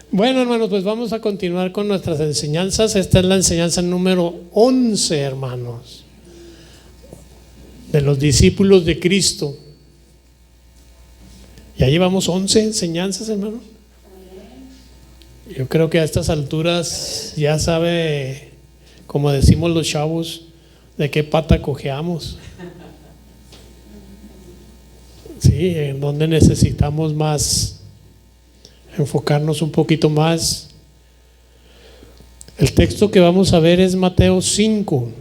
Bueno, hermanos, pues vamos a continuar con nuestras enseñanzas. Esta es la enseñanza número 11, hermanos, de los discípulos de Cristo. Ya llevamos 11 enseñanzas, hermano. Yo creo que a estas alturas ya sabe, como decimos los chavos, de qué pata cojeamos. Sí, en donde necesitamos más enfocarnos un poquito más. El texto que vamos a ver es Mateo 5,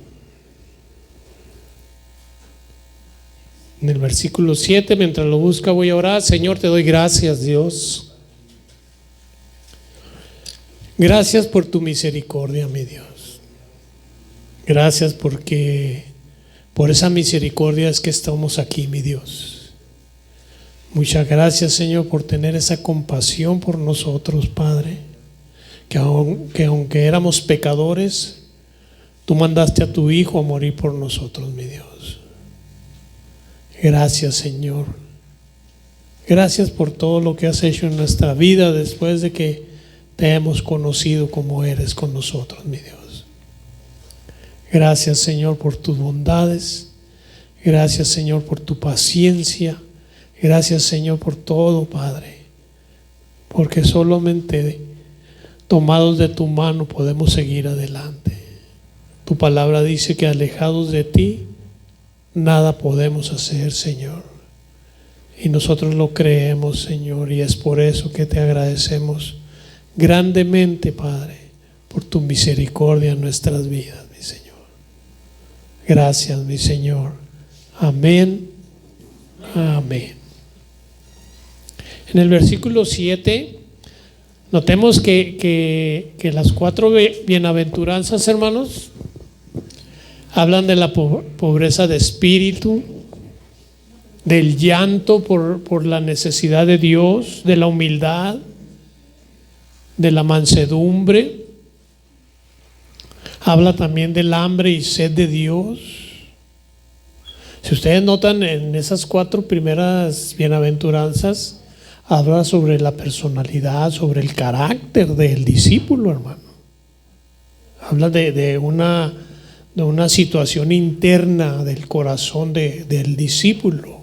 en el versículo 7. Mientras lo busca voy a orar. Señor, te doy gracias, Dios. Gracias por tu misericordia, mi Dios. Gracias porque por esa misericordia es que estamos aquí, mi Dios. Muchas gracias, Señor, por tener esa compasión por nosotros, Padre, que aunque éramos pecadores, tú mandaste a tu Hijo a morir por nosotros, mi Dios. Gracias, Señor. Gracias por todo lo que has hecho en nuestra vida después de que te hemos conocido como eres con nosotros, mi Dios. Gracias, Señor, por tus bondades. Gracias, Señor, por tu paciencia. Gracias, Señor, por todo, Padre, porque solamente tomados de tu mano podemos seguir adelante. Tu palabra dice que alejados de ti nada podemos hacer, Señor, y nosotros lo creemos, Señor, y es por eso que te agradecemos grandemente, Padre, por tu misericordia en nuestras vidas, mi Señor. Gracias, mi Señor. Amén. Amén. En el versículo 7, notemos que las 4 bienaventuranzas, hermanos, hablan de la pobreza de espíritu, del llanto por la necesidad de Dios, de la humildad, de la mansedumbre. Habla también del hambre y sed de Dios. Si ustedes notan, en esas 4 primeras bienaventuranzas habla sobre la personalidad, sobre el carácter del discípulo, hermano. Habla de una situación interna del corazón del discípulo,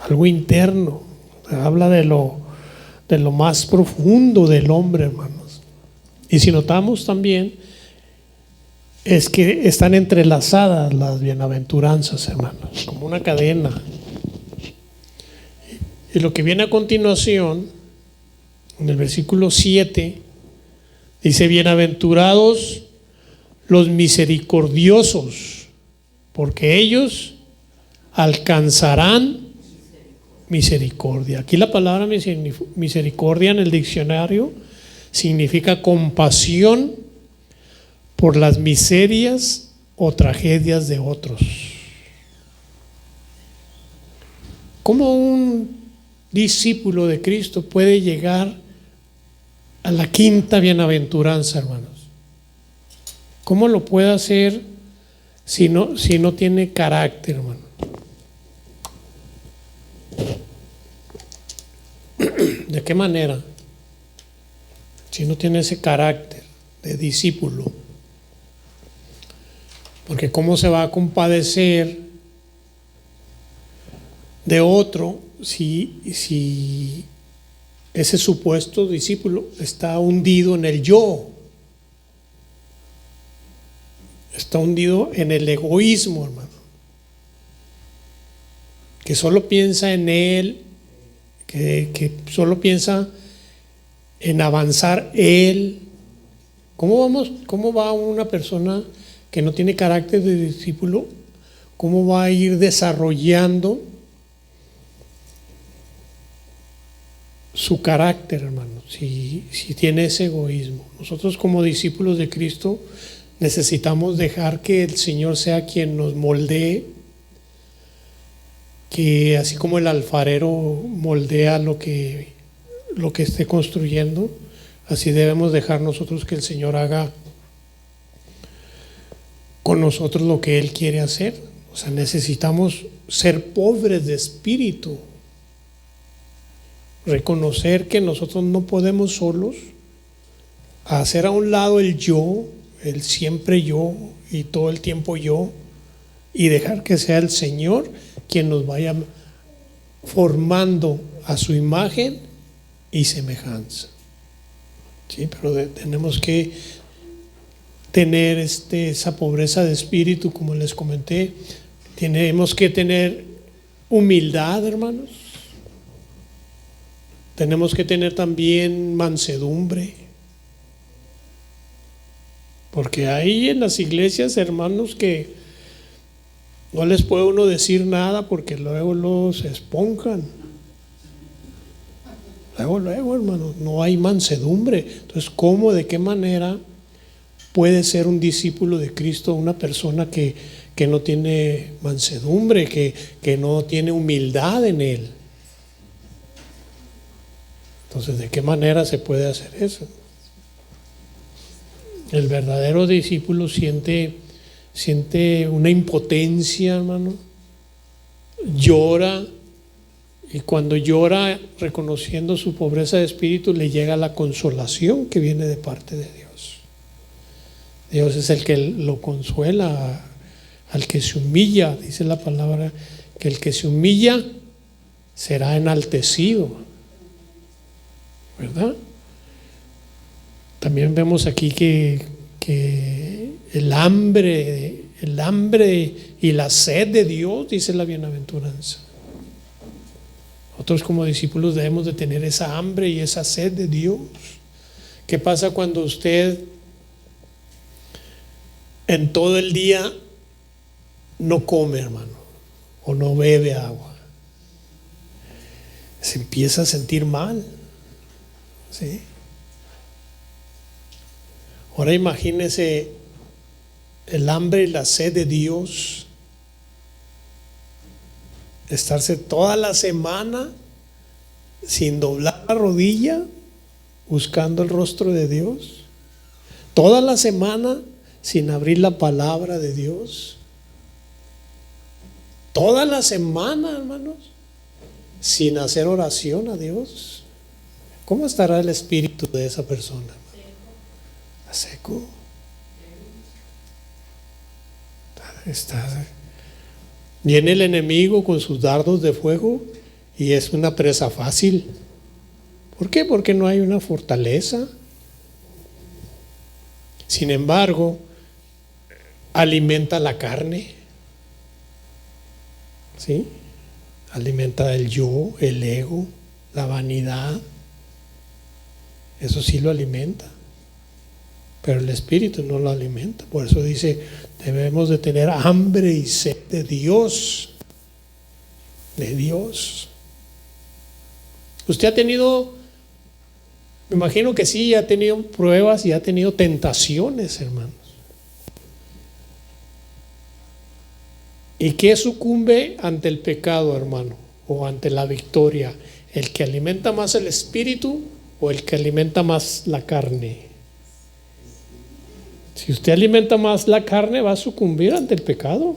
algo interno. Habla de lo más profundo del hombre, hermanos. Y si notamos también, es que están entrelazadas las bienaventuranzas, hermanos, como una cadena. Y lo que viene a continuación, en el versículo 7, dice: bienaventurados los misericordiosos, porque ellos alcanzarán misericordia. Aquí la palabra misericordia en el diccionario significa compasión por las miserias o tragedias de otros. ¿Cómo un discípulo de Cristo puede llegar a la 5ª bienaventuranza, hermanos? ¿Cómo lo puede hacer si no tiene carácter, hermano? ¿De qué manera? Si no tiene ese carácter de discípulo. Porque ¿cómo se va a compadecer de otro si ese supuesto discípulo está hundido en el yo? Está hundido en el egoísmo, hermano. Que solo piensa en él, que solo piensa en avanzar él. ¿Cómo va una persona que no tiene carácter de discípulo? ¿Cómo va a ir desarrollando su carácter, hermano, si tiene ese egoísmo? Nosotros como discípulos de Cristo necesitamos dejar que el Señor sea quien nos moldee, que así como el alfarero moldea lo que esté construyendo, así debemos dejar nosotros que el Señor haga con nosotros lo que Él quiere hacer. O sea, necesitamos ser pobres de espíritu. reconocer que nosotros no podemos solos, hacer a un lado el yo, el siempre yo y todo el tiempo yo, y dejar que sea el Señor quien nos vaya formando a su imagen y semejanza. Sí, pero tenemos que tener esa pobreza de espíritu, como les comenté. Tenemos que tener humildad, hermanos. Tenemos que tener también mansedumbre. Porque hay en las iglesias, hermanos, que no les puede uno decir nada porque luego se esponjan. Luego, hermanos, no hay mansedumbre. Entonces, ¿cómo, de qué manera puede ser un discípulo de Cristo una persona que no tiene mansedumbre, que no tiene humildad en él? Entonces, ¿de qué manera se puede hacer eso? El verdadero discípulo siente una impotencia, hermano, llora, y cuando llora reconociendo su pobreza de espíritu, le llega la consolación que viene de parte de Dios. Dios es el que lo consuela al que se humilla. Dice la palabra que el que se humilla será enaltecido, ¿verdad? También vemos aquí que el hambre y la sed de Dios, dice la bienaventuranza. Nosotros como discípulos debemos de tener esa hambre y esa sed de Dios. ¿Qué pasa cuando usted en todo el día no come, hermano, o no bebe agua? Se empieza a sentir mal, ¿sí? Ahora imagínese el hambre y la sed de Dios, estarse toda la semana sin doblar la rodilla buscando el rostro de Dios, toda la semana sin abrir la palabra de Dios, toda la semana, hermanos, sin hacer oración a Dios. ¿Cómo estará el espíritu de esa persona? Seco. Viene el enemigo con sus dardos de fuego y es una presa fácil. ¿Por qué? Porque no hay una fortaleza. Sin embargo, alimenta la carne, ¿sí? Alimenta el yo, el ego, la vanidad. Eso sí lo alimenta. Pero el espíritu no lo alimenta. Por eso dice, debemos de tener hambre y sed de Dios. De Dios. Usted ha tenido, me imagino que sí, ha tenido pruebas y ha tenido tentaciones, hermanos. ¿Y qué sucumbe ante el pecado, hermano? O ante la victoria. ¿El que alimenta más el espíritu o el que alimenta más la carne? Si usted alimenta más la carne, va a sucumbir ante el pecado.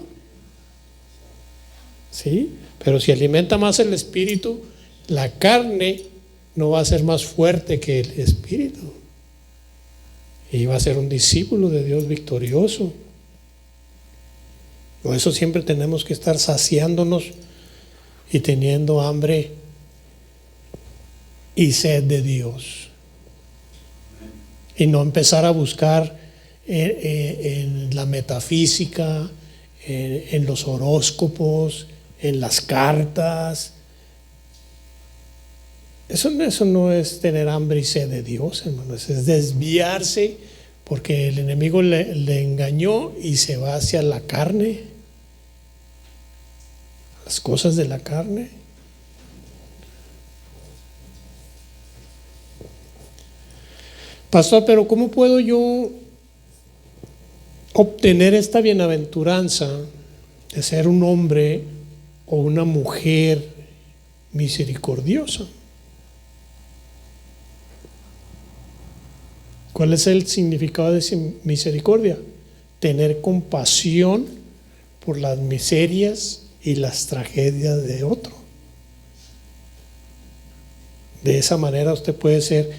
¿Sí? Pero si alimenta más el espíritu, la carne no va a ser más fuerte que el espíritu. Y va a ser un discípulo de Dios victorioso. Por eso siempre tenemos que estar saciándonos y teniendo hambre y sed de Dios. Y no empezar a buscar en la metafísica, en los horóscopos, en las cartas. Eso no es tener hambre y sed de Dios, hermanos. Es desviarse porque el enemigo le engañó y se va hacia la carne, las cosas de la carne. Pastor, pero ¿cómo puedo yo obtener esta bienaventuranza de ser un hombre o una mujer misericordiosa? ¿Cuál es el significado de misericordia? Tener compasión por las miserias y las tragedias de otro. De esa manera usted puede ser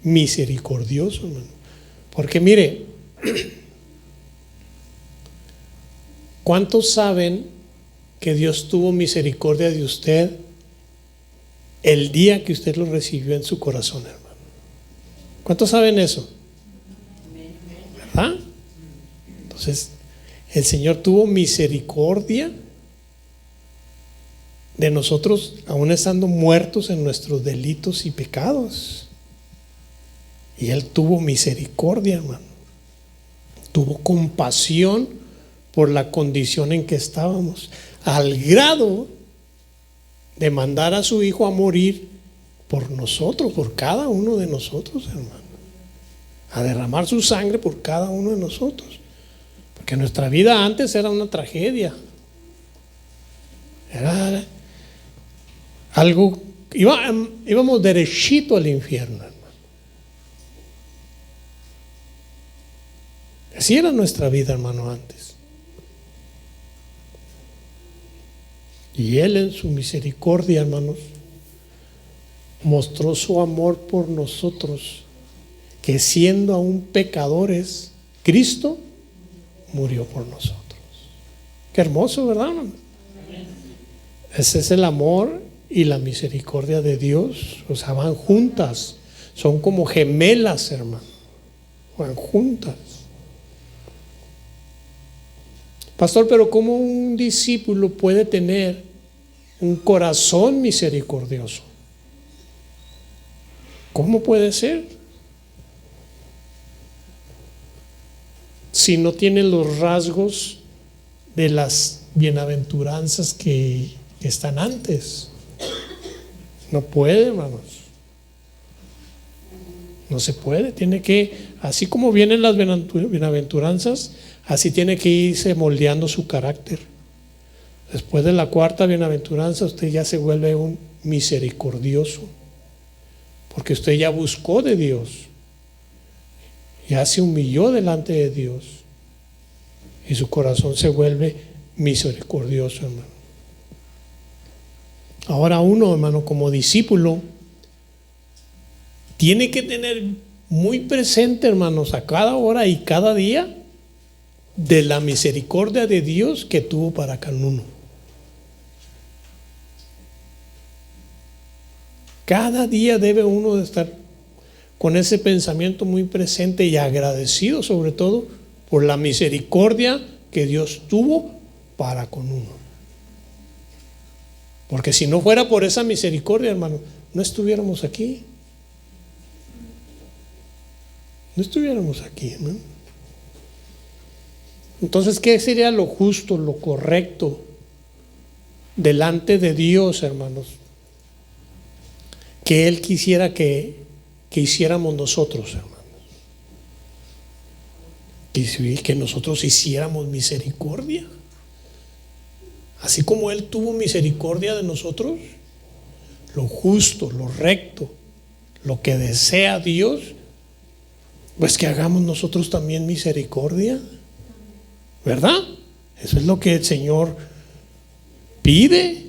misericordioso, hermano. Porque mire, ¿cuántos saben que Dios tuvo misericordia de usted el día que usted lo recibió en su corazón, hermano? ¿Cuántos saben eso? ¿Verdad? Entonces, el Señor tuvo misericordia de nosotros, aún estando muertos en nuestros delitos y pecados. Y Él tuvo misericordia, hermano. Tuvo compasión por la condición en que estábamos, al grado de mandar a su Hijo a morir por nosotros, por cada uno de nosotros, hermano. A derramar su sangre por cada uno de nosotros. Porque nuestra vida antes era una tragedia. Era algo, íbamos derechito al infierno, hermano. Así era nuestra vida, hermano, antes. Y Él en su misericordia, hermanos, mostró su amor por nosotros, que siendo aún pecadores, Cristo murió por nosotros. Qué hermoso, ¿verdad, hermano? Ese es el amor y la misericordia de Dios. O sea, van juntas. Son como gemelas, hermano. Van juntas. Pastor, pero ¿cómo un discípulo puede tener un corazón misericordioso? ¿Cómo puede ser? Si no tiene los rasgos de las bienaventuranzas que están antes. No puede, hermanos. No se puede. Tiene que, así como vienen las bienaventuranzas, así tiene que irse moldeando su carácter. Después de la cuarta bienaventuranza, usted ya se vuelve un misericordioso, porque usted ya buscó de Dios, ya se humilló delante de Dios, y su corazón se vuelve misericordioso, hermano. Ahora uno, hermano, como discípulo, tiene que tener muy presente, hermanos, a cada hora y cada día, de la misericordia de Dios que tuvo para cada uno. Cada día debe uno de estar con ese pensamiento muy presente y agradecido, sobre todo por la misericordia que Dios tuvo para con uno. Porque si no fuera por esa misericordia, hermano, no estuviéramos aquí. No estuviéramos aquí, hermano. Entonces, ¿qué sería lo justo, lo correcto delante de Dios, hermanos? Que Él quisiera que hiciéramos nosotros, hermanos. Que nosotros hiciéramos misericordia. Así como Él tuvo misericordia de nosotros, lo justo, lo recto, lo que desea Dios, pues que hagamos nosotros también misericordia. ¿Verdad? Eso es lo que el Señor pide.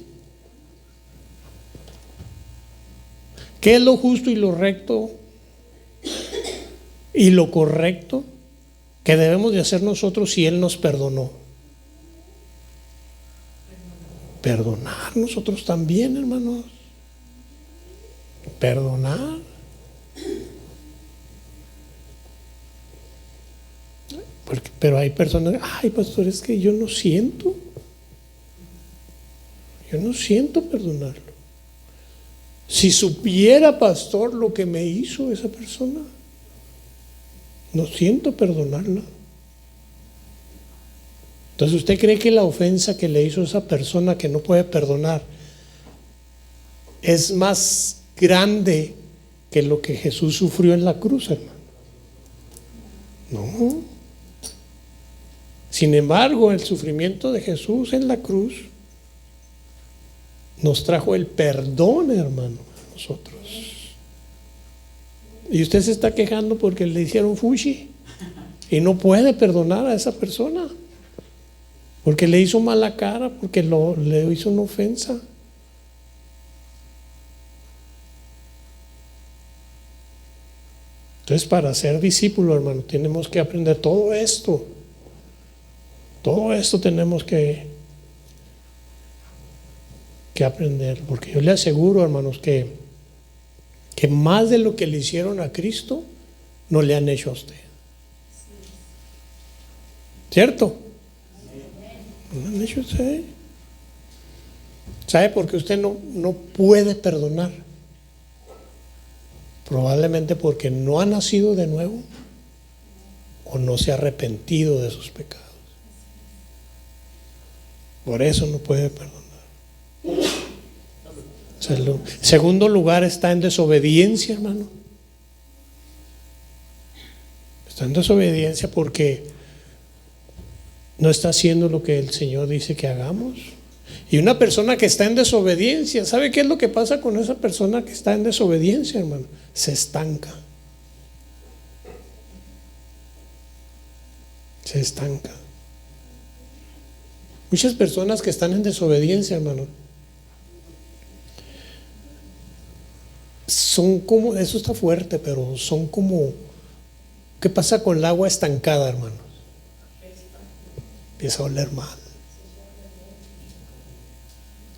¿Qué es lo justo y lo recto y lo correcto que debemos de hacer nosotros si Él nos perdonó? Perdonar nosotros también, hermanos. Perdonar. Pero hay personas, ay, pastor, es que yo no siento perdonarlo. Si supiera, pastor, lo que me hizo esa persona, no siento perdonarla. Entonces, ¿usted cree que la ofensa que le hizo esa persona que no puede perdonar es más grande que lo que Jesús sufrió en la cruz, hermano? No. Sin embargo, el sufrimiento de Jesús en la cruz nos trajo el perdón, hermano, a nosotros. Y usted se está quejando porque le hicieron fushi y no puede perdonar a esa persona porque le hizo mala cara, porque le hizo una ofensa. Entonces, para ser discípulo, hermano, tenemos que aprender todo esto. Todo esto tenemos que aprender, porque yo le aseguro, hermanos, que más de lo que le hicieron a Cristo, no le han hecho a usted. ¿Cierto? No le han hecho a usted. ¿Sabe por qué usted no puede perdonar? Probablemente porque no ha nacido de nuevo o no se ha arrepentido de sus pecados. Por eso no puede perdonar. Segundo lugar, está en desobediencia, hermano. Está en desobediencia porque no está haciendo lo que el Señor dice que hagamos. Y una persona que está en desobediencia, ¿sabe qué es lo que pasa con esa persona que está en desobediencia, hermano? Se estanca. Se estanca. Muchas personas que están en desobediencia, hermano, son como, eso está fuerte, pero son como, ¿qué pasa con el agua estancada, hermano? Empieza a oler mal.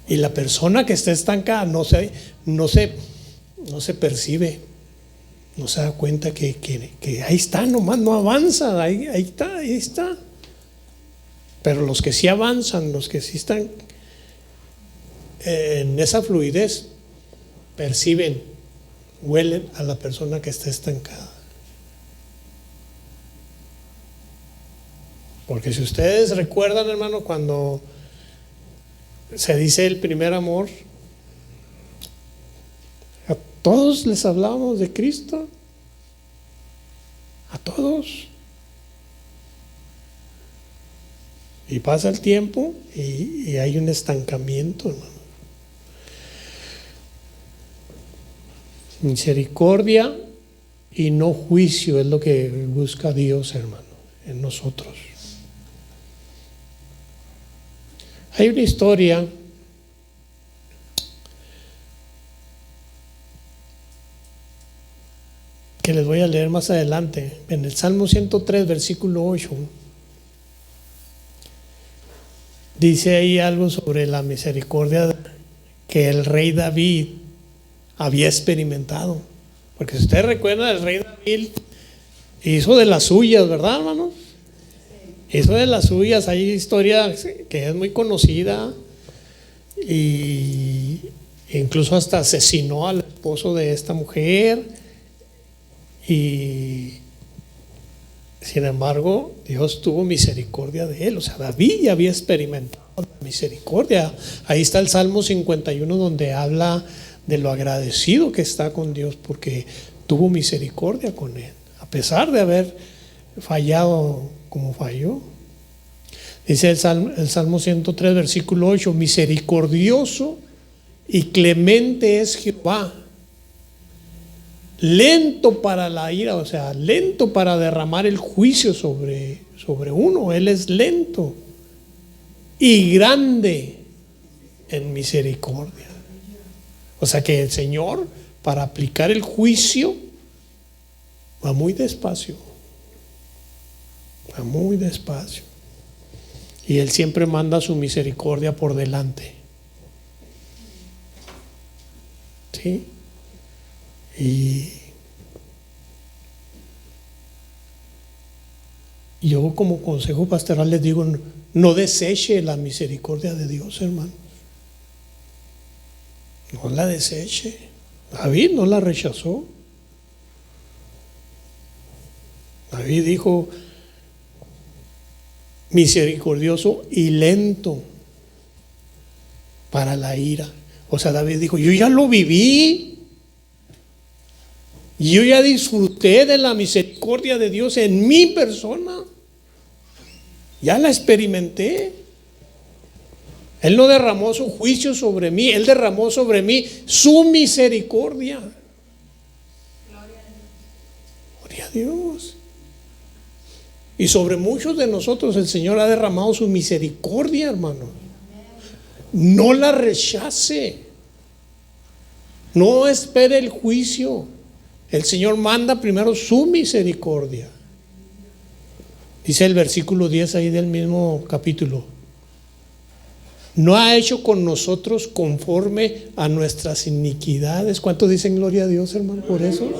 Y la persona que está estancada no se percibe, no se da cuenta que ahí está, nomás no avanza, ahí está. Pero los que sí avanzan, los que sí están en esa fluidez, perciben, huelen a la persona que está estancada. Porque si ustedes recuerdan, hermano, cuando se dice el primer amor, a todos les hablábamos de Cristo, a todos. Y pasa el tiempo y hay un estancamiento, hermano. Misericordia y no juicio es lo que busca Dios, hermano, en nosotros. Hay una historia que les voy a leer más adelante, en el Salmo 103, versículo 8. Dice ahí algo sobre la misericordia que el rey David había experimentado. Porque si usted recuerda, el rey David hizo de las suyas, ¿verdad, hermanos? Hizo de las suyas. Hay historia que es muy conocida y incluso hasta asesinó al esposo de esta mujer. Y sin embargo, Dios tuvo misericordia de él. O sea, David ya había experimentado la misericordia. Ahí está el Salmo 51, donde habla de lo agradecido que está con Dios porque tuvo misericordia con él, a pesar de haber fallado como falló. Dice el Salmo 103, versículo 8: misericordioso y clemente es Jehová, lento para la ira, o sea, lento para derramar el juicio sobre uno. Él es lento y grande en misericordia. O sea que el Señor, para aplicar el juicio, va muy despacio. Va muy despacio. Y Él siempre manda su misericordia por delante. ¿Sí? Y yo como consejo pastoral les digo, no deseche la misericordia de Dios, hermano. No la deseche. David no la rechazó. David dijo, misericordioso y lento para la ira. O sea, David dijo, yo ya lo viví. Yo ya disfruté de la misericordia de Dios en mi persona. Ya la experimenté. Él no derramó su juicio sobre mí, Él derramó sobre mí su misericordia. Gloria a Dios. Y sobre muchos de nosotros el Señor ha derramado su misericordia, hermano. No la rechace. No espere el juicio. El Señor manda primero su misericordia. Dice el versículo 10 ahí del mismo capítulo: no ha hecho con nosotros conforme a nuestras iniquidades. ¿Cuántos dicen gloria a Dios, hermano, por eso?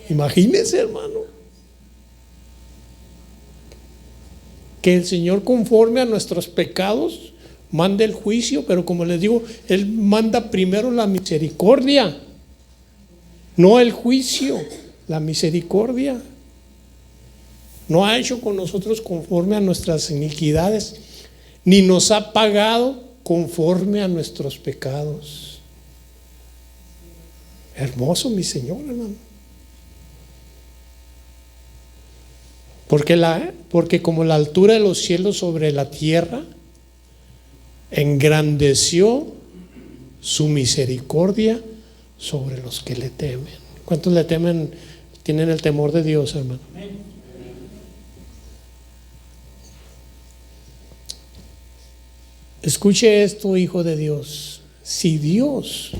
Imagínense, hermano, que el Señor, conforme a nuestros pecados, manda el juicio, pero como les digo, Él manda primero la misericordia, no el juicio, la misericordia. No ha hecho con nosotros conforme a nuestras iniquidades, ni nos ha pagado conforme a nuestros pecados. Hermoso mi Señor, hermano. Porque como la altura de los cielos sobre la tierra, engrandeció su misericordia sobre los que le temen. ¿Cuántos le temen? Tienen el temor de Dios, hermano. Escuche esto, hijo de Dios. Si Dios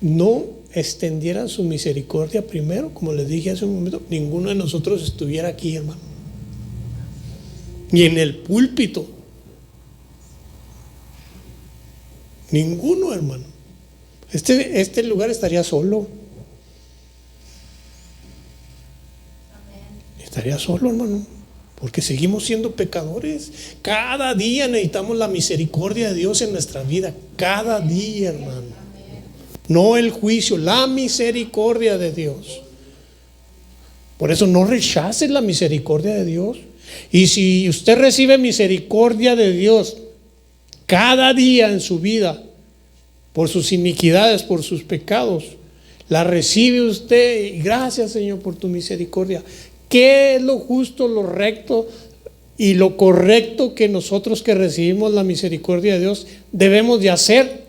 no extendiera su misericordia primero, como les dije hace un momento, ninguno de nosotros estuviera aquí, hermano, ni en el púlpito. Ninguno, hermano. Este lugar estaría solo. Estaría solo, hermano, porque seguimos siendo pecadores. Cada día necesitamos la misericordia de Dios en nuestra vida. Cada día, hermano. No el juicio, la misericordia de Dios. Por eso no rechaces la misericordia de Dios. Y si usted recibe misericordia de Dios cada día en su vida, por sus iniquidades, por sus pecados, la recibe usted. Y gracias, Señor, por tu misericordia. ¿Qué es lo justo, lo recto y lo correcto que nosotros que recibimos la misericordia de Dios debemos de hacer?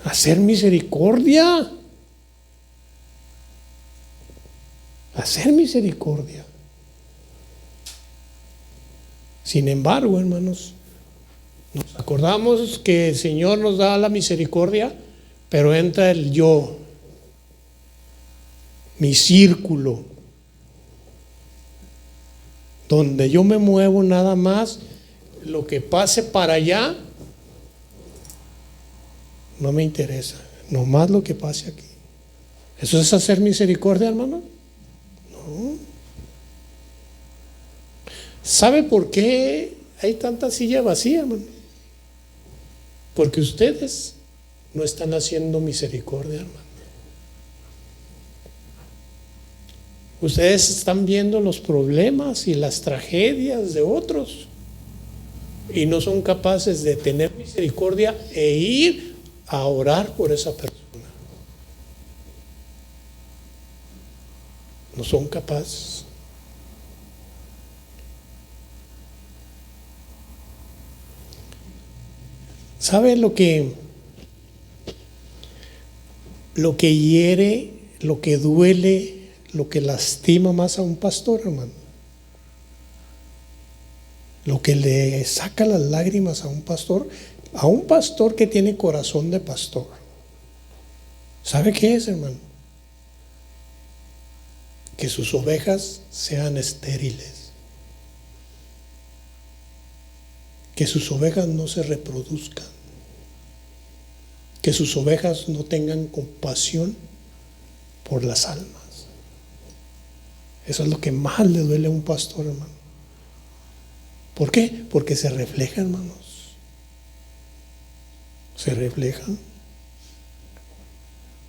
Hacer misericordia. Hacer misericordia. Sin embargo, hermanos, nos acordamos que el Señor nos da la misericordia, pero entra el yo, mi círculo, donde yo me muevo nada más. Lo que pase para allá no me interesa, nomás lo que pase aquí. ¿Eso es hacer misericordia, hermano? No. ¿Sabe por qué hay tanta silla vacía, hermano? Porque ustedes no están haciendo misericordia, hermano. Ustedes están viendo los problemas y las tragedias de otros y no son capaces de tener misericordia e ir a orar por esa persona. No son capaces. ¿Sabe lo que hiere, lo que duele, lo que lastima más a un pastor, hermano? Lo que le saca las lágrimas a un pastor que tiene corazón de pastor. ¿Sabe qué es, hermano? Que sus ovejas sean estériles, que sus ovejas no se reproduzcan, que sus ovejas no tengan compasión por las almas. Eso es lo que más le duele a un pastor, hermano. ¿Por qué? Porque se refleja, hermanos. Se refleja.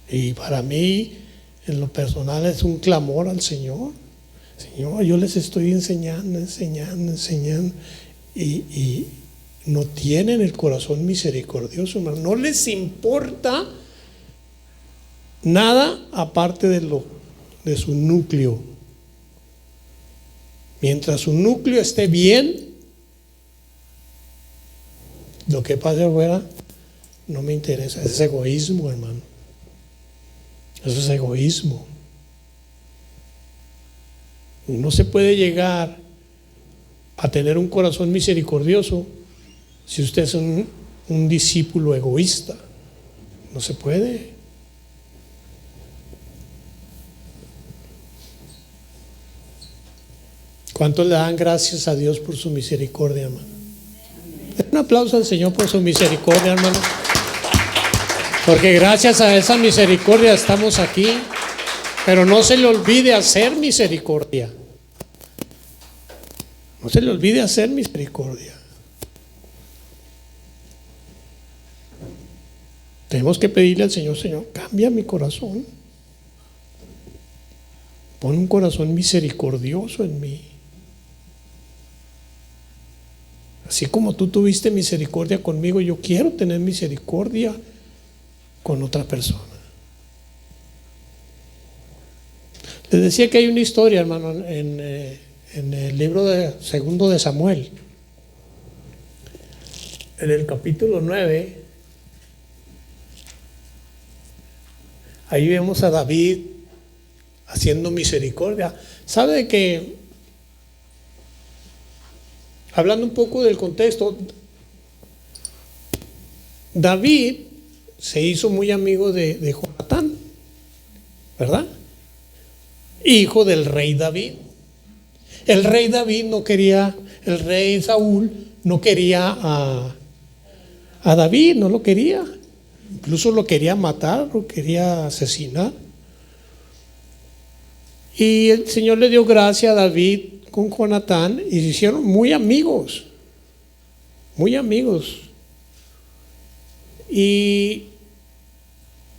Y para mí, en lo personal, es un clamor al Señor. Señor, yo les estoy enseñando. Y no tienen el corazón misericordioso, hermano. No les importa nada aparte de su núcleo. Mientras su núcleo esté bien, lo que pase afuera no me interesa. Es egoísmo, hermano. Eso es egoísmo. No se puede llegar a tener un corazón misericordioso si usted es un discípulo egoísta. No se puede. ¿Cuántos le dan gracias a Dios por su misericordia, hermano? Un aplauso al Señor por su misericordia, hermano. Porque gracias a esa misericordia estamos aquí. Pero no se le olvide hacer misericordia. No se le olvide hacer misericordia. Tenemos que pedirle al Señor: Señor, cambia mi corazón. Pon un corazón misericordioso en mí. Así como tú tuviste misericordia conmigo, yo quiero tener misericordia con otra persona. Les decía que hay una historia, hermano, en el libro de Segundo de Samuel, en el capítulo 9. Ahí vemos a David haciendo misericordia. ¿Sabe que, hablando un poco del contexto, David se hizo muy amigo de Jonatán, ¿verdad? Hijo del rey David. El rey David no quería, el rey Saúl no quería a David, no lo quería. Incluso lo quería matar, lo quería asesinar. Y el Señor le dio gracia a David con Jonatán y se hicieron muy amigos. Muy amigos. Y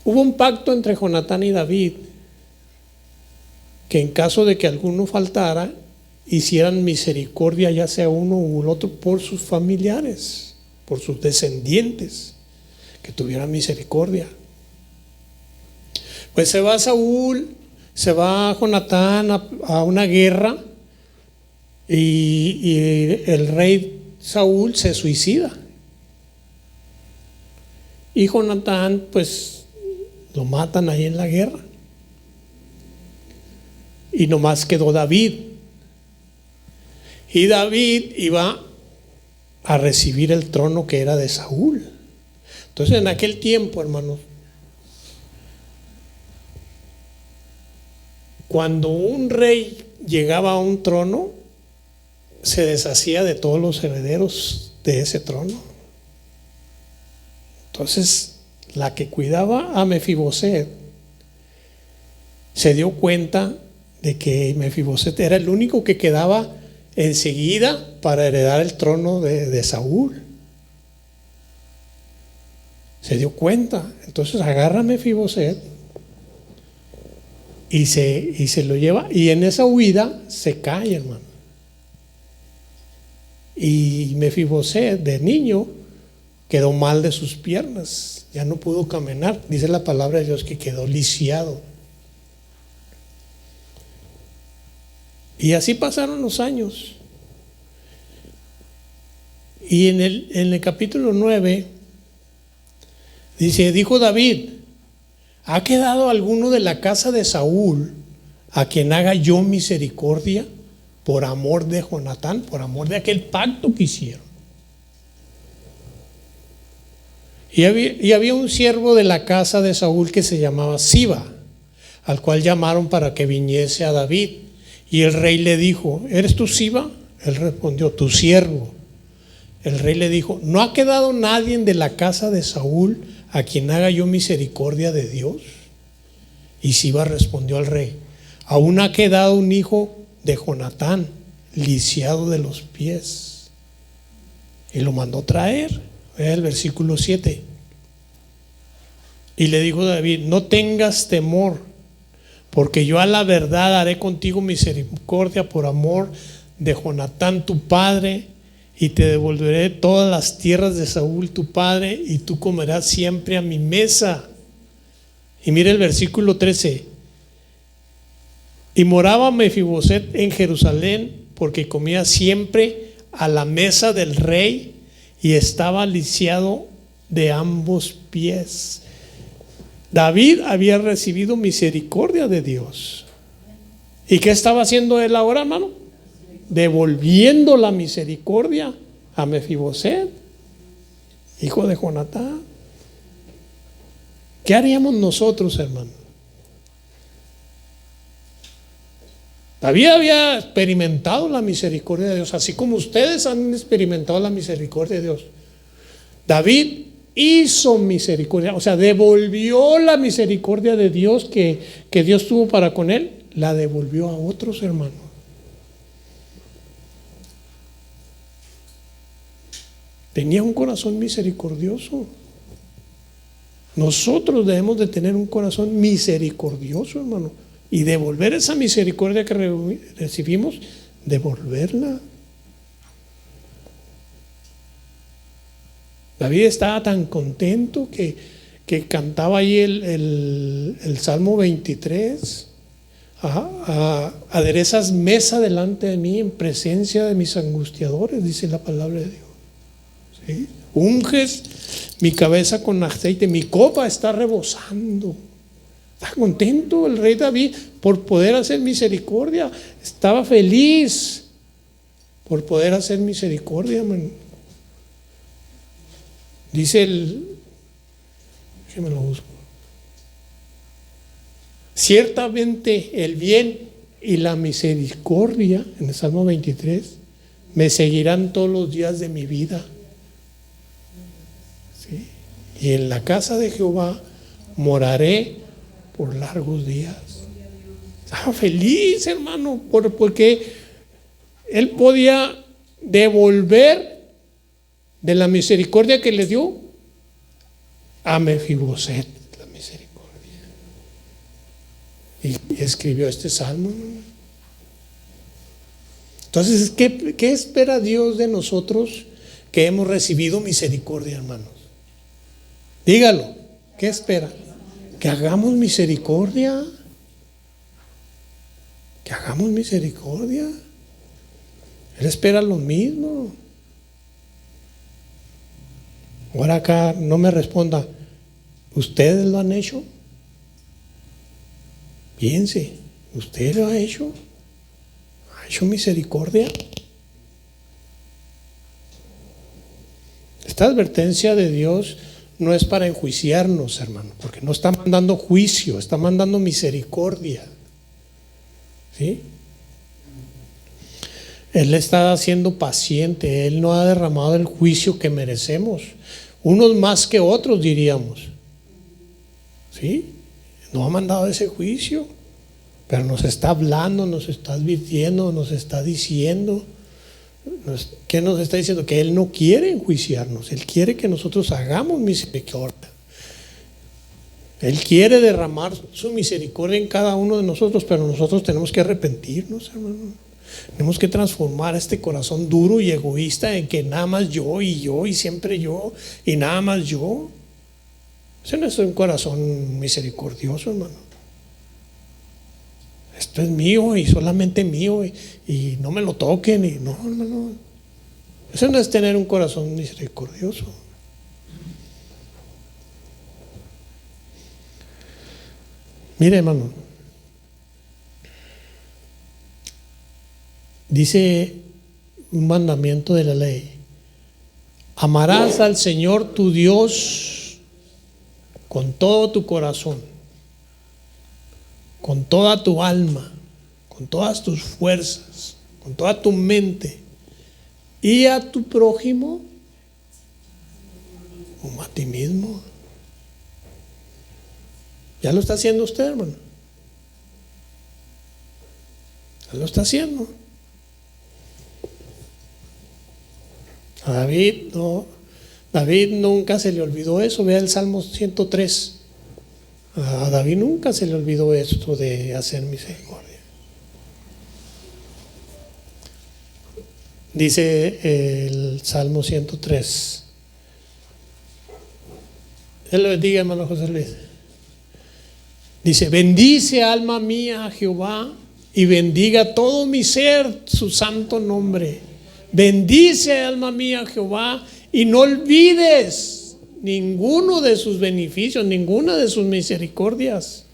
hubo un pacto entre Jonatán y David, que en caso de que alguno faltara, hicieran misericordia, ya sea uno u el otro, por sus familiares, por sus descendientes, que tuvieran misericordia. Pues se va Saúl, se va Jonatán a una guerra, y el rey Saúl se suicida. Y Jonatán, pues lo matan ahí en la guerra. Y nomás quedó David. Y David iba a recibir el trono que era de Saúl. Entonces, en aquel tiempo, hermanos, cuando un rey llegaba a un trono, se deshacía de todos los herederos de ese trono. Entonces, la que cuidaba a Mefiboset se dio cuenta de que Mefiboset era el único que quedaba enseguida para heredar el trono de Saúl. Se dio cuenta. Entonces agarra a Mefiboset y se lo lleva, y en esa huida se cae, hermano. Y Mefiboset, de niño, quedó mal de sus piernas, ya no pudo caminar. Dice la palabra de Dios que quedó lisiado. Y así pasaron los años. Y en el capítulo 9 dice: dijo David: ¿ha quedado alguno de la casa de Saúl a quien haga yo misericordia por amor de Jonatán, por amor de aquel pacto que hicieron? Y había un siervo de la casa de Saúl que se llamaba Siba, al cual llamaron para que viniese a David. Y el rey le dijo: ¿eres tú Siba? Él respondió: tu siervo. El rey le dijo: ¿no ha quedado nadie de la casa de Saúl a quien haga yo misericordia de Dios? Y Siba respondió al rey: aún ha quedado un hijo de Jonatán, lisiado de los pies. Y lo mandó traer. Vea el versículo 7. Y le dijo David: no tengas temor, porque yo a la verdad haré contigo misericordia por amor de Jonatán tu padre, y te devolveré todas las tierras de Saúl tu padre, y tú comerás siempre a mi mesa. Y mire el versículo 13. Y moraba Mefiboset en Jerusalén, porque comía siempre a la mesa del rey, y estaba lisiado de ambos pies. David había recibido misericordia de Dios. ¿Y qué estaba haciendo él ahora, hermano? Devolviendo la misericordia a Mefiboset. hijo de Jonatán. ¿Qué haríamos nosotros, hermano? David había experimentado la misericordia de Dios, así como ustedes han experimentado la misericordia de Dios. David hizo misericordia, o sea, devolvió la misericordia de Dios que Dios tuvo para con él, la devolvió a otros hermanos. Tenía un corazón misericordioso. Nosotros debemos de tener un corazón misericordioso, hermano, y devolver esa misericordia que recibimos, devolverla. David estaba tan contento que cantaba ahí el Salmo 23. Aderezas mesa delante de mí en presencia de mis angustiadores, dice la palabra de Dios. ¿Sí? Unges mi cabeza con aceite, mi copa está rebosando. Está contento el rey David por poder hacer misericordia. Estaba feliz por poder hacer misericordia, man. Dice déjeme lo busco. Ciertamente el bien y la misericordia, en el Salmo 23, me seguirán todos los días de mi vida. ¿Sí? Y en la casa de Jehová moraré por largos días. Estaba feliz, hermano, porque él podía devolver de la misericordia que le dio a Mefiboset, la misericordia. Y escribió este salmo. Entonces, ¿qué espera Dios de nosotros que hemos recibido misericordia, hermanos? Dígalo, ¿qué espera? Que hagamos misericordia. Que hagamos misericordia. Él espera lo mismo. Ahora acá no me responda, ¿ustedes lo han hecho? Piense, ¿usted lo ha hecho? ¿Ha hecho misericordia? Esta advertencia de Dios no es para enjuiciarnos, hermano, porque no está mandando juicio, está mandando misericordia. ¿Sí? Él está siendo paciente, Él no ha derramado el juicio que merecemos, unos más que otros diríamos. ¿Sí? No ha mandado ese juicio, pero nos está hablando, nos está advirtiendo, nos está diciendo. ¿Qué nos está diciendo? Que Él no quiere enjuiciarnos, Él quiere que nosotros hagamos misericordia. Él quiere derramar su misericordia en cada uno de nosotros, pero nosotros tenemos que arrepentirnos, hermano. Tenemos que transformar este corazón duro y egoísta en que nada más yo y siempre yo y nada más yo. Ese no es un corazón misericordioso, hermano. Esto es mío y solamente mío y no me lo toquen. Y no, hermano. Eso no es tener un corazón misericordioso. Mire, hermano, dice un mandamiento de la ley: amarás al Señor tu Dios con todo tu corazón, con toda tu alma, con todas tus fuerzas, con toda tu mente, y a tu prójimo como a ti mismo. ¿Ya lo está haciendo usted, hermano? ¿Ya lo está haciendo? A David nunca se le olvidó eso. Vea el Salmo 103. A David nunca se le olvidó esto de hacer misericordia. Dice el Salmo 103. Él lo bendiga, hermano José Luis. Dice: bendice alma mía a Jehová y bendiga todo mi ser su santo nombre. Bendice alma mía a Jehová y no olvides ninguno de sus beneficios, ninguna de sus misericordias.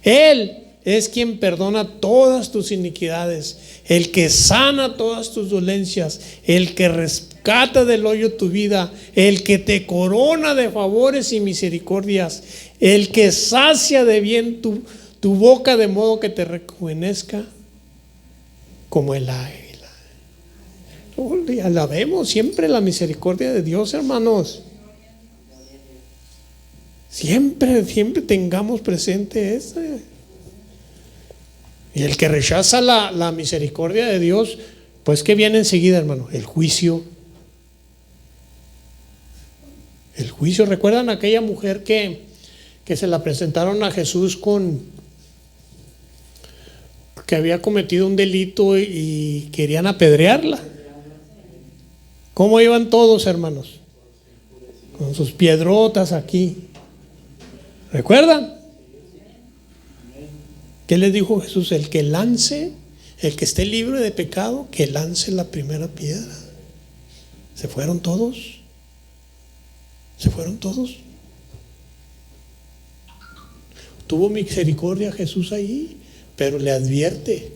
Él es quien perdona todas tus iniquidades, el que sana todas tus dolencias, el que rescata del hoyo tu vida, el que te corona de favores y misericordias, el que sacia de bien tu boca de modo que te rejuvenezca como el águila. Alabemos siempre la misericordia de Dios, hermanos. Siempre tengamos presente eso. Y el que rechaza la misericordia de Dios, pues que viene enseguida, hermano, el juicio. El juicio. ¿Recuerdan aquella mujer que se la presentaron a Jesús que había cometido un delito y querían apedrearla? ¿Cómo iban todos, hermanos? Con sus piedrotas aquí. ¿Recuerdan? ¿Qué les dijo Jesús? El que esté libre de pecado, que lance la primera piedra. ¿Se fueron todos? ¿Se fueron todos? Tuvo misericordia Jesús ahí, pero le advierte: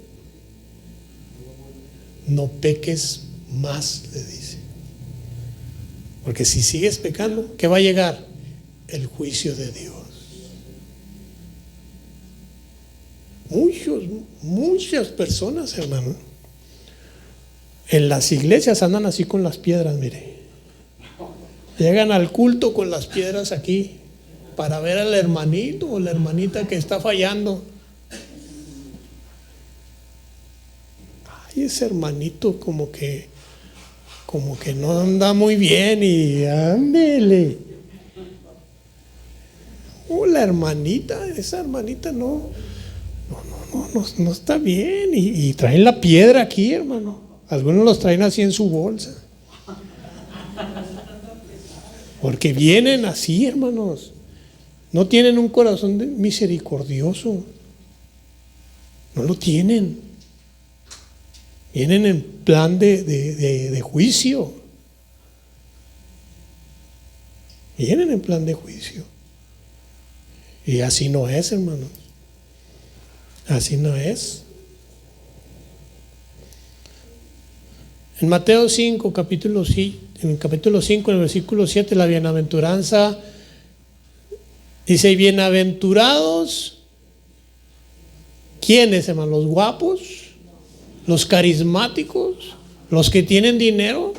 no peques más, le dice. Porque si sigues pecando, ¿qué va a llegar? El juicio de Dios. Muchas personas, hermano, en las iglesias andan así con las piedras, mire. Llegan al culto con las piedras aquí para ver al hermanito o la hermanita que está fallando. Ay, ese hermanito como que no anda muy bien y ándele. La hermanita, esa hermanita no está bien. Y traen la piedra aquí, hermano. Algunos los traen así en su bolsa. Porque vienen así, hermanos. No tienen un corazón misericordioso. No lo tienen. Vienen en plan de juicio. Vienen en plan de juicio. Y así no es, hermanos. Así no es. En Mateo 5, capítulo 5, en el versículo 7, la bienaventuranza dice: y bienaventurados, ¿quiénes, hermanos? ¿Los guapos? ¿Los carismáticos? ¿Los que tienen dinero?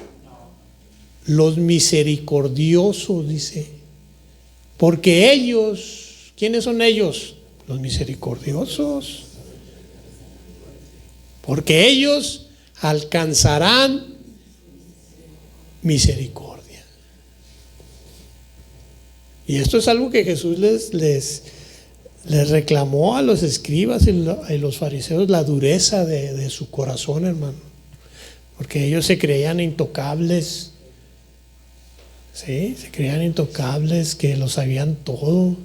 Los misericordiosos, dice. Porque ellos, ¿quiénes son ellos? Los misericordiosos. Porque ellos alcanzarán misericordia. Y esto es algo que Jesús les reclamó a los escribas y los fariseos, la dureza de su corazón, hermano. Porque ellos se creían intocables. Sí, se creían intocables, que lo sabían todo.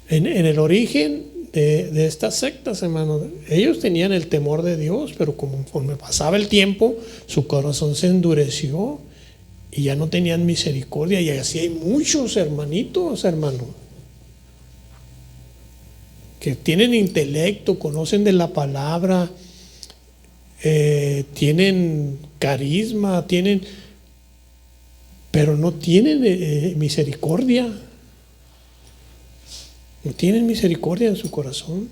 En el origen de estas sectas, hermano, ellos tenían el temor de Dios, pero conforme pasaba el tiempo, su corazón se endureció y ya no tenían misericordia. Y así hay muchos hermanitos, hermano, que tienen intelecto, conocen de la palabra, tienen carisma, pero no tienen misericordia. No tienen misericordia en su corazón.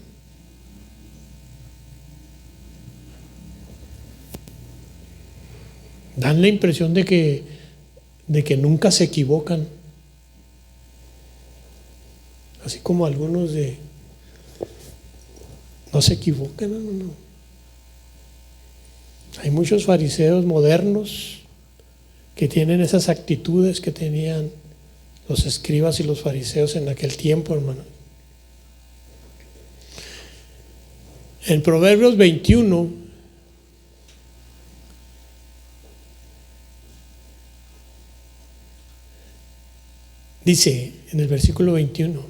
Dan la impresión de que nunca se equivocan. Así como algunos no se equivocan, no. Hay muchos fariseos modernos que tienen esas actitudes que tenían los escribas y los fariseos en aquel tiempo, hermano. En Proverbios 21, dice en el versículo 21,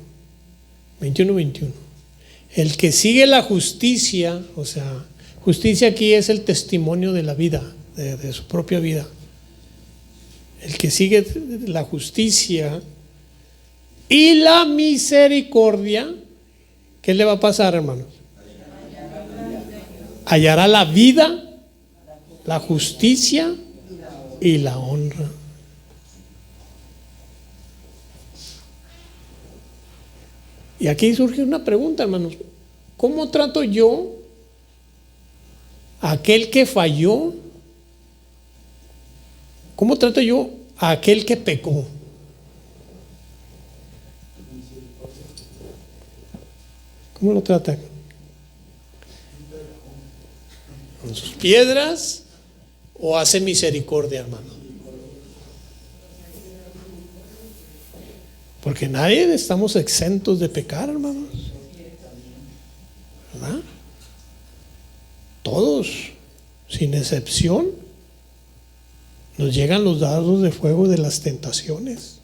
el que sigue la justicia, o sea, justicia aquí es el testimonio de la vida, de su propia vida. El que sigue la justicia y la misericordia, ¿qué le va a pasar, hermanos? Hallará la vida, la justicia y la honra. Y aquí surge una pregunta, hermanos. ¿Cómo trato yo a aquel que falló? ¿Cómo trato yo a aquel que pecó? ¿Cómo lo tratan? ¿Con sus piedras o hace misericordia, hermano? Porque nadie estamos exentos de pecar, hermanos, ¿verdad? Todos, sin excepción, nos llegan los dardos de fuego de las tentaciones,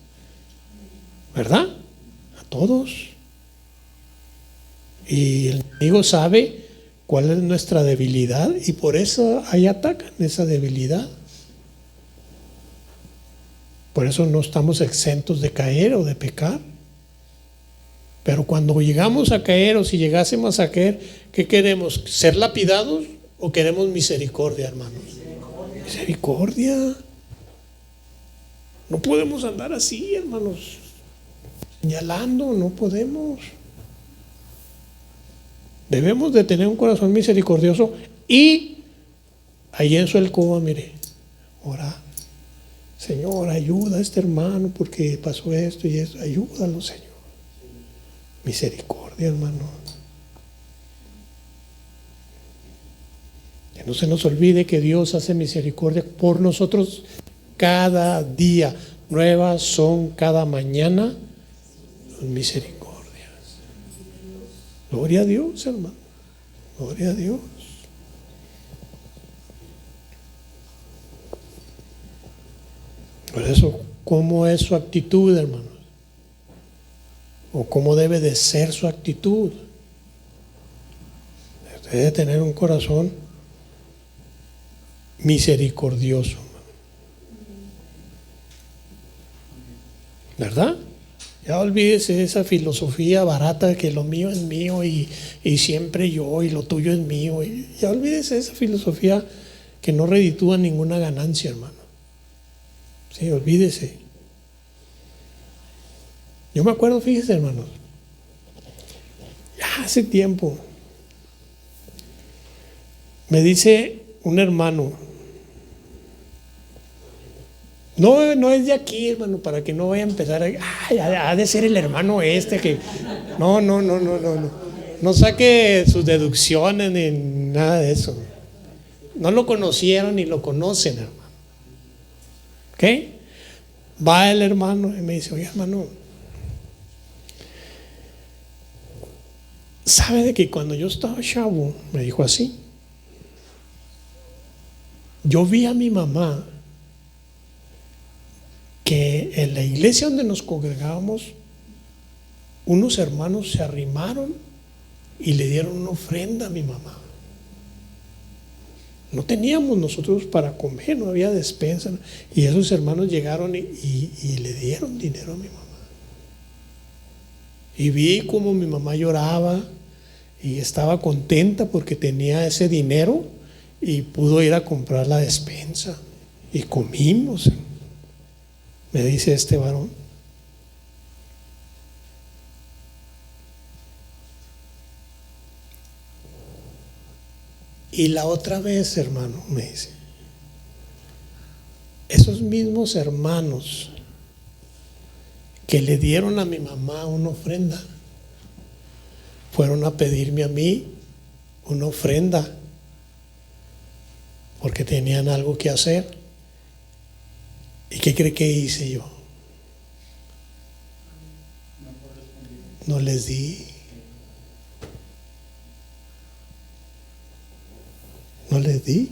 ¿verdad? A todos. Y el enemigo sabe cuál es nuestra debilidad y por eso ahí atacan esa debilidad. Por eso no estamos exentos de caer o de pecar. Pero cuando llegamos a caer o si llegásemos a caer, ¿qué queremos? ¿Ser lapidados o queremos misericordia, hermanos? Misericordia. No podemos andar así, hermanos, señalando, no podemos. Debemos de tener un corazón misericordioso y ahí en su alcoba, mire, orar. Señor, ayuda a este hermano porque pasó esto y esto. Ayúdalo, Señor. Misericordia, hermano. Que no se nos olvide que Dios hace misericordia por nosotros cada día. Nuevas son cada mañana las misericordias. Gloria a Dios, hermano. Gloria a Dios. Por eso, ¿cómo es su actitud, hermanos? ¿O cómo debe de ser su actitud? Debe tener un corazón misericordioso, ¿verdad? Ya olvídese esa filosofía barata de que lo mío es mío y siempre yo y lo tuyo es mío. Ya olvídese esa filosofía que no reditúa ninguna ganancia, hermano. Sí, olvídese. Yo me acuerdo, fíjese, hermanos, ya hace tiempo me dice un hermano, no es de aquí, hermano, para que no vaya a empezar ha de ser el hermano que no saque sus deducciones ni nada de eso. No lo conocieron ni lo conocen, hermano. ¿Ok? Va el hermano y me dice, oye, hermano, ¿sabe de que cuando yo estaba chavo, me dijo así, yo vi a mi mamá que en la iglesia donde nos congregábamos, unos hermanos se arrimaron y le dieron una ofrenda a mi mamá? No teníamos nosotros para comer, no había despensa, y esos hermanos llegaron y le dieron dinero a mi mamá. Y vi cómo mi mamá lloraba y estaba contenta porque tenía ese dinero y pudo ir a comprar la despensa y comimos. Me dice este varón. Y la otra vez, hermano, me dice, esos mismos hermanos que le dieron a mi mamá una ofrenda, fueron a pedirme a mí una ofrenda porque tenían algo que hacer. ¿Y qué cree que hice yo? No les di. No les di.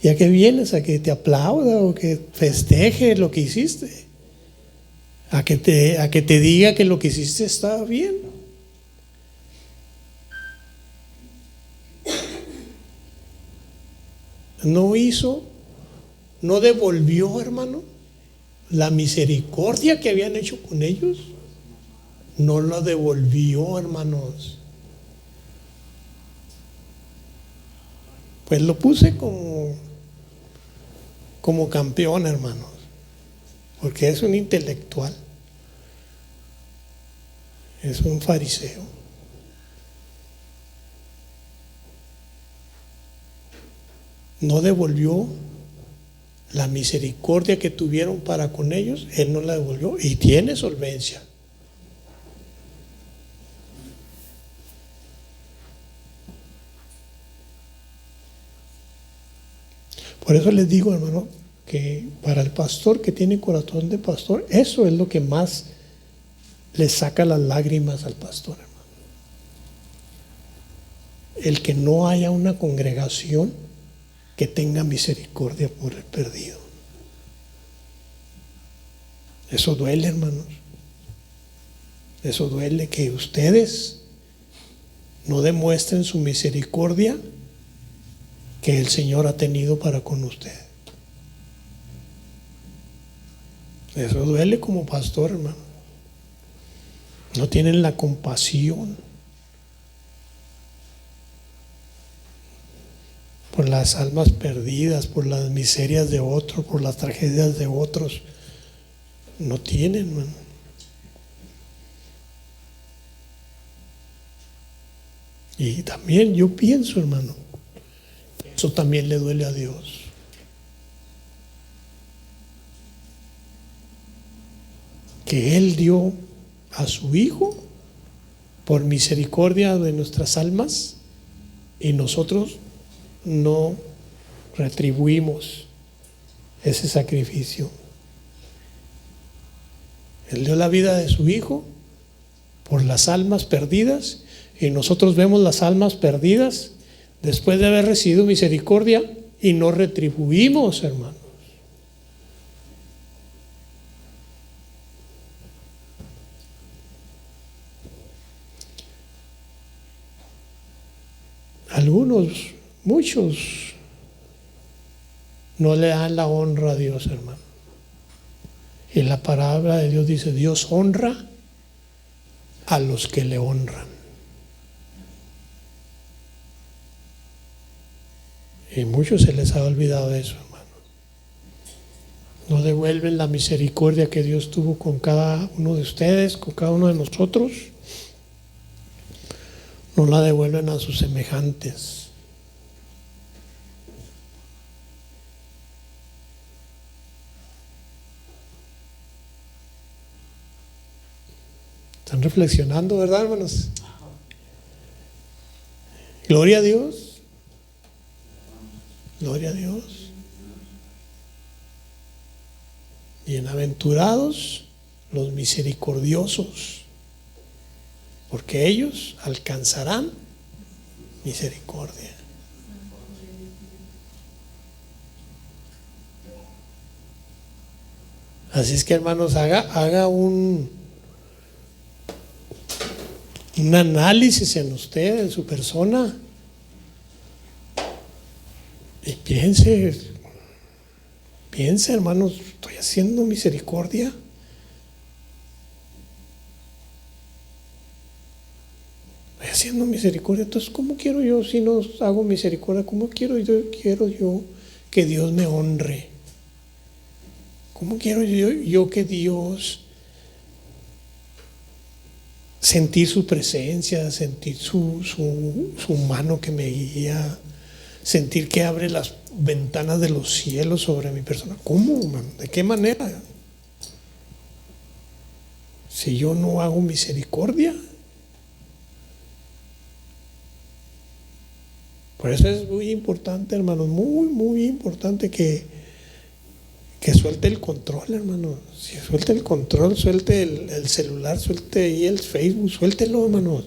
¿Y a qué vienes? ¿A que te aplauda o que festeje lo que hiciste? ¿A que te diga que lo que hiciste estaba bien? No hizo, no devolvió, hermano, la misericordia que habían hecho con ellos. no lo devolvió, hermanos. Pues lo puse como campeón, hermanos, porque es un intelectual, es un fariseo. No devolvió la misericordia que tuvieron para con ellos, él no la devolvió y tiene solvencia. Por eso les digo, hermano, que para el pastor que tiene corazón de pastor, eso es lo que más le saca las lágrimas al pastor, hermano. El que no haya una congregación que tenga misericordia por el perdido. Eso duele, hermanos. Eso duele, que ustedes no demuestren su misericordia que el Señor ha tenido para con usted. Eso duele como pastor, hermano. No tienen la compasión por las almas perdidas, por las miserias de otros, por las tragedias de otros. No tienen, hermano. Y también yo pienso, hermano, eso también le duele a Dios. Que Él dio a su Hijo por misericordia de nuestras almas y nosotros no retribuimos ese sacrificio. Él dio la vida de su Hijo por las almas perdidas y nosotros vemos las almas perdidas después de haber recibido misericordia y no retribuimos, hermanos. Algunos, muchos, no le dan la honra a Dios, hermano. Y la palabra de Dios dice: Dios honra a los que le honran. Y muchos se les ha olvidado eso, hermano. No devuelven la misericordia que Dios tuvo con cada uno de ustedes, con cada uno de nosotros. No la devuelven a sus semejantes. Están reflexionando, ¿verdad, hermanos? Gloria a Dios. Gloria a Dios. Bienaventurados los misericordiosos, porque ellos alcanzarán misericordia. Así es que, hermanos, haga un análisis en usted, en su persona, y piense, hermanos, ¿estoy haciendo misericordia? Estoy haciendo misericordia. Entonces, ¿cómo quiero yo, si no hago misericordia, cómo quiero yo que Dios me honre? ¿Cómo quiero yo que Dios sentir su presencia, sentir su mano que me guía, sentir que abre las ventanas de los cielos sobre mi persona? ¿Cómo, man? ¿De qué manera? Si yo no hago misericordia. Por eso es muy importante, hermanos, muy, muy importante que suelte el control, hermano. Si suelte el control, suelte el celular, suelte ahí el Facebook, suéltelo, hermano.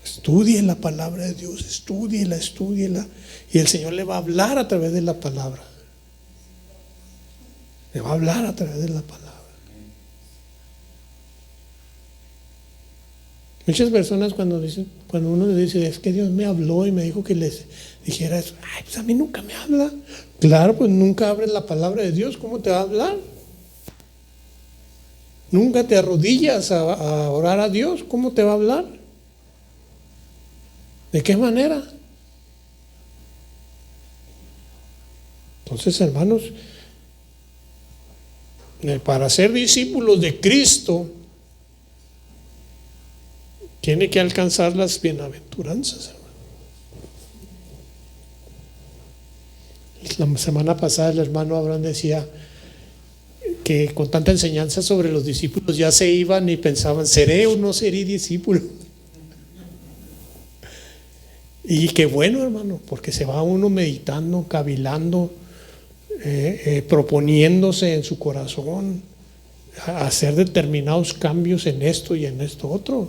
Estudie la palabra de Dios, estúdiela. Y el Señor le va a hablar a través de la palabra. Le va a hablar a través de la palabra. Muchas personas cuando uno le dice: es que Dios me habló y me dijo que les dijera eso. Ay, pues a mí nunca me habla. Claro, pues nunca abres la palabra de Dios, ¿cómo te va a hablar? Nunca te arrodillas a orar a Dios. ¿Cómo te va a hablar? ¿De qué manera? Entonces, hermanos, para ser discípulos de Cristo, tiene que alcanzar las bienaventuranzas, hermano. La semana pasada el hermano Abraham decía que con tanta enseñanza sobre los discípulos ya se iban y pensaban, ¿seré o no seré discípulo? Y qué bueno, hermano, porque se va uno meditando, cavilando, proponiéndose en su corazón a hacer determinados cambios en esto y en esto otro.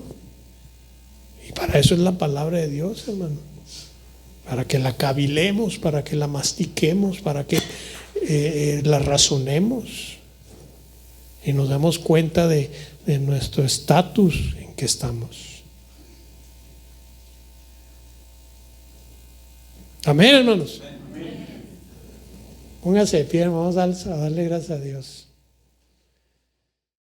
Y para eso es la palabra de Dios, hermano. Para que la cavilemos, para que la mastiquemos, para que la razonemos y nos demos cuenta de nuestro estatus en que estamos. Amén, hermanos. Póngase de pie, vamos a darle gracias a Dios.